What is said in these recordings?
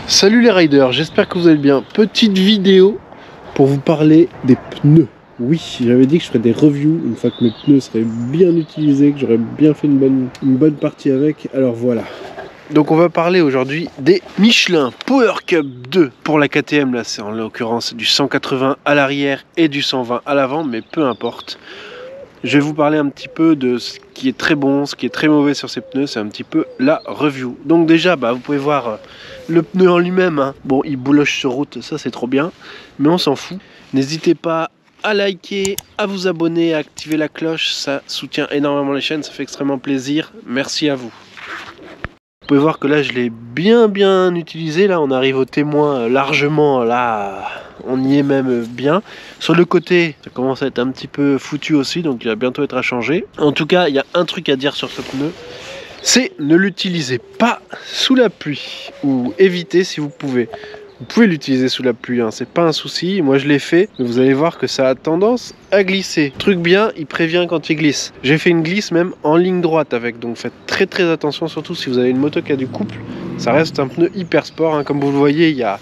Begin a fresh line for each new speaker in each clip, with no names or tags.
Salut les riders, j'espère que vous allez bien. Petite vidéo pour vous parler des pneus. Oui, j'avais dit que je ferais des reviews une fois que mes pneus seraient bien utilisés, que j'aurais bien fait une bonne partie avec. Alors voilà. Donc on va parler aujourd'hui des Michelin Power Cup 2 pour la KTM. Là c'est en l'occurrence du 180 à l'arrière et du 120 à l'avant, mais peu importe. Je vais vous parler un petit peu de ce qui est très bon, ce qui est très mauvais sur ces pneus. C'est un petit peu la review. Donc déjà, vous pouvez voir le pneu en lui-même. Hein. Bon, il bouloche sur route, ça c'est trop bien. Mais on s'en fout. N'hésitez pas à liker, à vous abonner, à activer la cloche. Ça soutient énormément les chaînes, ça fait extrêmement plaisir. Merci à vous. Vous pouvez voir que là, je l'ai bien utilisé. Là, on arrive au témoin largement. Là, on y est même bien. Sur le côté, ça commence à être un petit peu foutu aussi, donc il va bientôt être à changer. En tout cas, il y a un truc à dire sur ce pneu, c'est ne l'utilisez pas sous la pluie, ou évitez si vous pouvez. Vous pouvez l'utiliser sous la pluie, hein, c'est pas un souci. Moi je l'ai fait, mais vous allez voir que ça a tendance à glisser. Truc bien, il prévient quand il glisse. J'ai fait une glisse même en ligne droite avec, donc faites très attention, surtout si vous avez une moto qui a du couple. Ça reste un pneu hyper sport, hein. Comme vous le voyez, il n'y a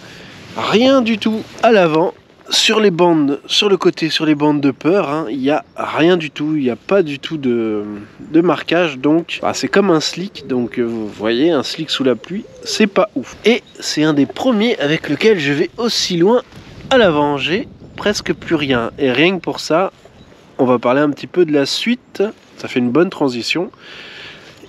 rien du tout à l'avant. Sur les bandes, sur le côté, sur les bandes de peur, hein, il n'y a rien du tout, il n'y a pas du tout de marquage, donc c'est comme un slick, donc vous voyez, un slick sous la pluie, c'est pas ouf. Et c'est un des premiers avec lequel je vais aussi loin à l'avant, j'ai presque plus rien, et rien que pour ça, on va parler un petit peu de la suite, ça fait une bonne transition.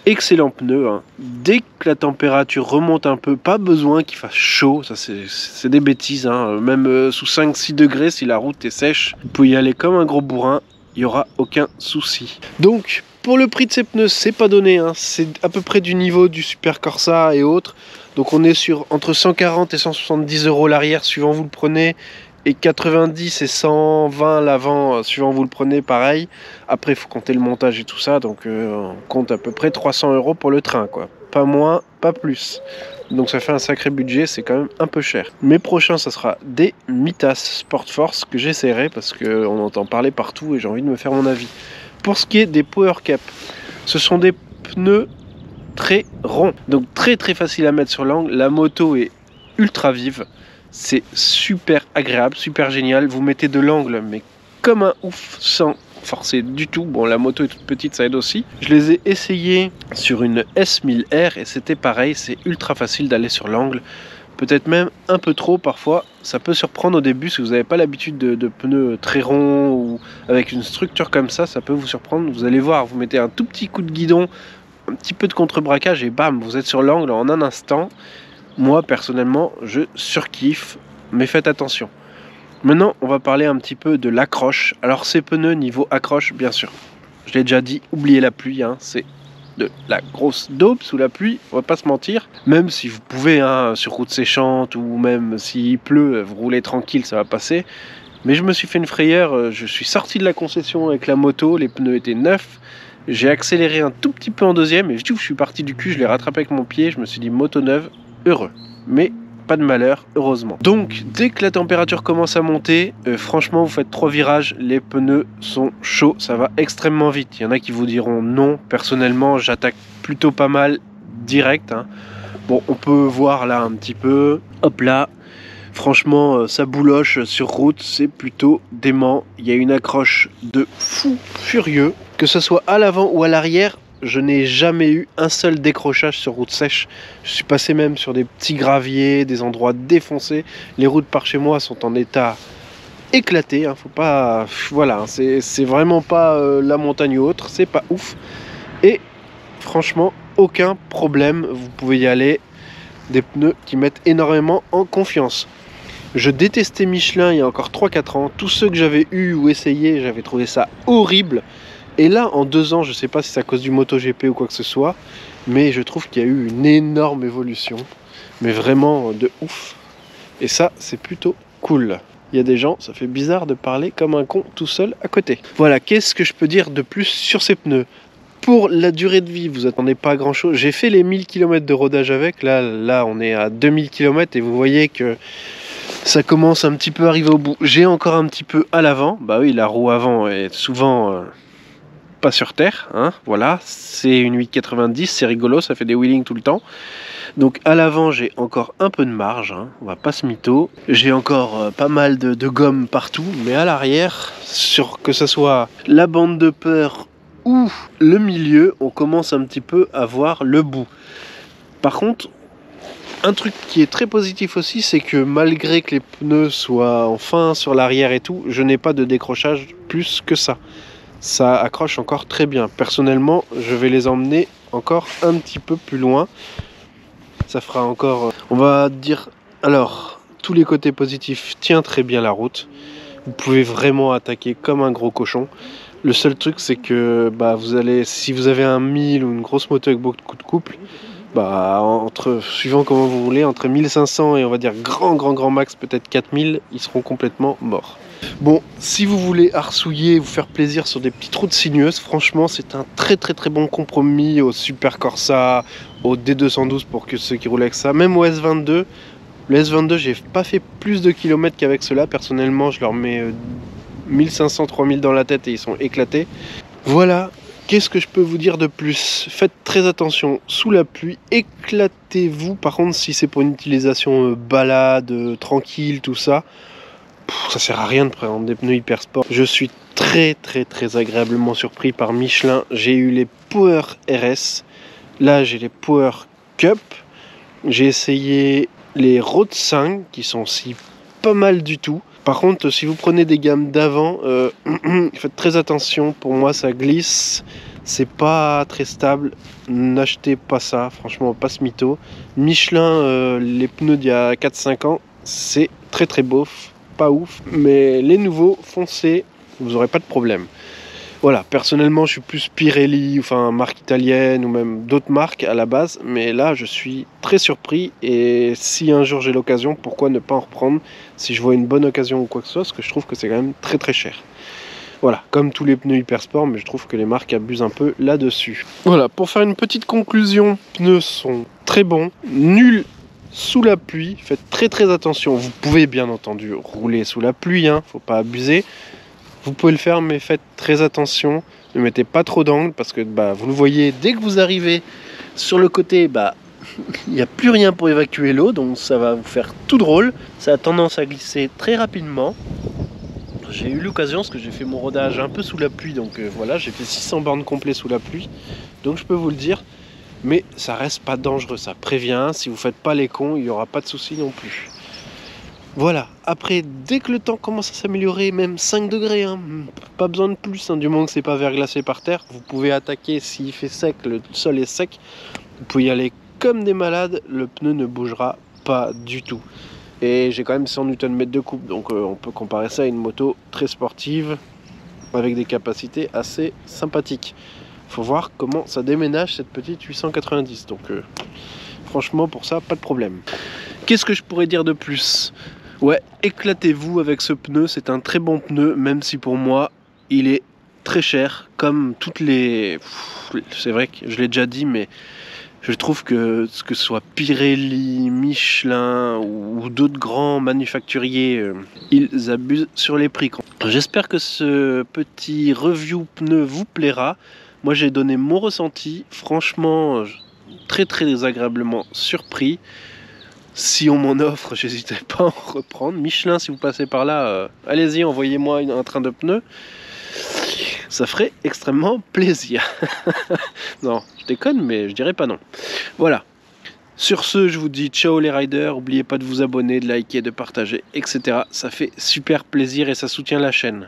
Excellent pneu, hein. Dès que la température remonte un peu, pas besoin qu'il fasse chaud, ça c'est des bêtises, hein. Même sous 5-6 degrés, si la route est sèche, vous pouvez y aller comme un gros bourrin, il n'y aura aucun souci. Donc pour le prix de ces pneus, c'est pas donné, hein. C'est à peu près du niveau du Super Corsa et autres, donc on est sur entre 140 et 170 € l'arrière suivant vous le prenez, et 90 et 120 l'avant suivant vous le prenez, pareil. Après il faut compter le montage et tout ça, donc on compte à peu près 300 € pour le train, quoi. Pas moins, pas plus. Donc ça fait un sacré budget, c'est quand même un peu cher. Mes prochains, ça sera des Mitas Sport Force que j'essaierai parce qu'on entend parler partout et j'ai envie de me faire mon avis. Pour ce qui est des Power Cup, ce sont des pneus très ronds, donc très facile à mettre sur l'angle. La moto est ultra vive. C'est super agréable, super génial. Vous mettez de l'angle, mais comme un ouf, sans forcer du tout. Bon, la moto est toute petite, ça aide aussi. Je les ai essayés sur une S1000R et c'était pareil. C'est ultra facile d'aller sur l'angle. Peut-être même un peu trop parfois. Ça peut surprendre au début si vous n'avez pas l'habitude de pneus très ronds ou avec une structure comme ça. Ça peut vous surprendre. Vous allez voir, vous mettez un tout petit coup de guidon, un petit peu de contre-braquage et bam, vous êtes sur l'angle en un instant. Moi, personnellement, je surkiffe, mais faites attention. Maintenant, on va parler un petit peu de l'accroche. Alors, ces pneus, niveau accroche, bien sûr, je l'ai déjà dit, oubliez la pluie, hein, c'est de la grosse daube sous la pluie, on va pas se mentir. Même si vous pouvez, hein, sur route séchante, ou même s'il pleut, vous roulez tranquille, ça va passer. Mais je me suis fait une frayeur, je suis sorti de la concession avec la moto, les pneus étaient neufs. J'ai accéléré un tout petit peu en deuxième, et je suis parti du cul, je l'ai rattrapé avec mon pied, je me suis dit moto neuve, heureux, mais pas de malheur, heureusement. Donc dès que la température commence à monter, franchement vous faites 3 virages, les pneus sont chauds, ça va extrêmement vite. Il y en a qui vous diront non, personnellement j'attaque plutôt pas mal direct, hein. Bon, on peut voir là un petit peu, hop là, franchement ça bouloche sur route, c'est plutôt dément. Il y a une accroche de fou furieux, que ce soit à l'avant ou à l'arrière. Je n'ai jamais eu un seul décrochage sur route sèche. Je suis passé même sur des petits graviers, des endroits défoncés. Les routes par chez moi sont en état éclaté, hein. Faut pas, voilà, c'est vraiment pas la montagne ou autre, c'est pas ouf. Et franchement, aucun problème, vous pouvez y aller. Des pneus qui mettent énormément en confiance. Je détestais Michelin il y a encore 3-4 ans. Tous ceux que j'avais eu ou essayé, j'avais trouvé ça horrible. Et là, en 2 ans, je ne sais pas si c'est à cause du MotoGP ou quoi que ce soit, mais je trouve qu'il y a eu une énorme évolution, mais vraiment de ouf. Et ça, c'est plutôt cool. Il y a des gens, ça fait bizarre de parler comme un con tout seul à côté. Voilà, qu'est-ce que je peux dire de plus sur ces pneus? Pour la durée de vie, vous attendez pas grand chose. J'ai fait les 1000 km de rodage avec, là on est à 2000 km et vous voyez que ça commence un petit peu à arriver au bout. J'ai encore un petit peu à l'avant, bah oui, la roue avant est souvent pas sur terre, hein, voilà, c'est une 890, c'est rigolo, ça fait des wheelings tout le temps. Donc à l'avant j'ai encore un peu de marge, hein, on va pas se mytho. J'ai encore pas mal de gomme partout, mais à l'arrière, que ce soit la bande de peur ou le milieu, on commence un petit peu à voir le bout. Par contre, un truc qui est très positif aussi, c'est que malgré que les pneus soient enfin sur l'arrière et tout, je n'ai pas de décrochage plus que ça. Ça accroche encore très bien. Personnellement, je vais les emmener encore un petit peu plus loin. Ça fera encore, on va dire, alors, tous les côtés positifs tient très bien la route. Vous pouvez vraiment attaquer comme un gros cochon. Le seul truc, c'est que si vous avez un 1000 ou une grosse moto avec beaucoup de couple, suivant comment vous voulez, entre 1500 et on va dire grand max, peut-être 4000, ils seront complètement morts. Bon, si vous voulez arsouiller, vous faire plaisir sur des petites routes sinueuses, franchement, c'est un très bon compromis au Super Corsa, au D212 pour ceux qui roulent avec ça, même au S22. Le S22, j'ai pas fait plus de kilomètres qu'avec cela. Personnellement, je leur mets 1500-3000 dans la tête et ils sont éclatés. Voilà. Qu'est-ce que je peux vous dire de plus? Faites très attention sous la pluie, éclatez-vous. Par contre, si c'est pour une utilisation balade, tranquille, tout ça, ça sert à rien de prendre des pneus hyper sport. Je suis très agréablement surpris par Michelin. J'ai eu les Power RS, là j'ai les Power Cup, j'ai essayé les Road 5 qui sont aussi pas mal du tout. Par contre, si vous prenez des gammes d'avant, faites très attention, pour moi ça glisse, c'est pas très stable, n'achetez pas ça, franchement pas ce mytho. Michelin, les pneus d'il y a 4-5 ans, c'est très beauf, pas ouf, mais les nouveaux, foncez, vous aurez pas de problème. Voilà, personnellement je suis plus Pirelli, enfin marque italienne ou même d'autres marques à la base, mais là je suis très surpris et si un jour j'ai l'occasion, pourquoi ne pas en reprendre si je vois une bonne occasion ou quoi que ce soit, parce que je trouve que c'est quand même très cher. Voilà, comme tous les pneus hyper sport, mais je trouve que les marques abusent un peu là-dessus. Voilà, pour faire une petite conclusion, les pneus sont très bons, nuls sous la pluie, faites très attention, vous pouvez bien entendu rouler sous la pluie, hein, faut pas abuser. Vous pouvez le faire, mais faites très attention. Ne mettez pas trop d'angle parce que vous le voyez, dès que vous arrivez sur le côté, il n'y a plus rien pour évacuer l'eau, donc ça va vous faire tout drôle. Ça a tendance à glisser très rapidement. J'ai eu l'occasion, parce que j'ai fait mon rodage un peu sous la pluie, donc voilà, j'ai fait 600 bornes complets sous la pluie, donc je peux vous le dire. Mais ça reste pas dangereux, ça prévient. Si vous faites pas les cons, il n'y aura pas de souci non plus. Voilà, après, dès que le temps commence à s'améliorer, même 5 degrés, hein, pas besoin de plus, hein, du moment que c'est pas verglacé par terre, vous pouvez attaquer s'il fait sec, le sol est sec, vous pouvez y aller comme des malades, le pneu ne bougera pas du tout. Et j'ai quand même 100 Nm de coupe, donc on peut comparer ça à une moto très sportive, avec des capacités assez sympathiques. Faut voir comment ça déménage cette petite 890, donc franchement pour ça, pas de problème. Qu'est-ce que je pourrais dire de plus ? Ouais, éclatez-vous avec ce pneu, c'est un très bon pneu, même si pour moi, il est très cher, comme toutes les... C'est vrai que je l'ai déjà dit, mais je trouve que ce soit Pirelli, Michelin ou d'autres grands manufacturiers, ils abusent sur les prix. J'espère que ce petit review pneu vous plaira. Moi, j'ai donné mon ressenti, franchement, très agréablement surpris. Si on m'en offre, j'hésiterai pas à en reprendre. Michelin, si vous passez par là, allez-y, envoyez-moi un train de pneus. Ça ferait extrêmement plaisir. Non, je déconne, mais je dirais pas non. Voilà. Sur ce, je vous dis ciao les riders. N'oubliez pas de vous abonner, de liker, de partager, etc. Ça fait super plaisir et ça soutient la chaîne.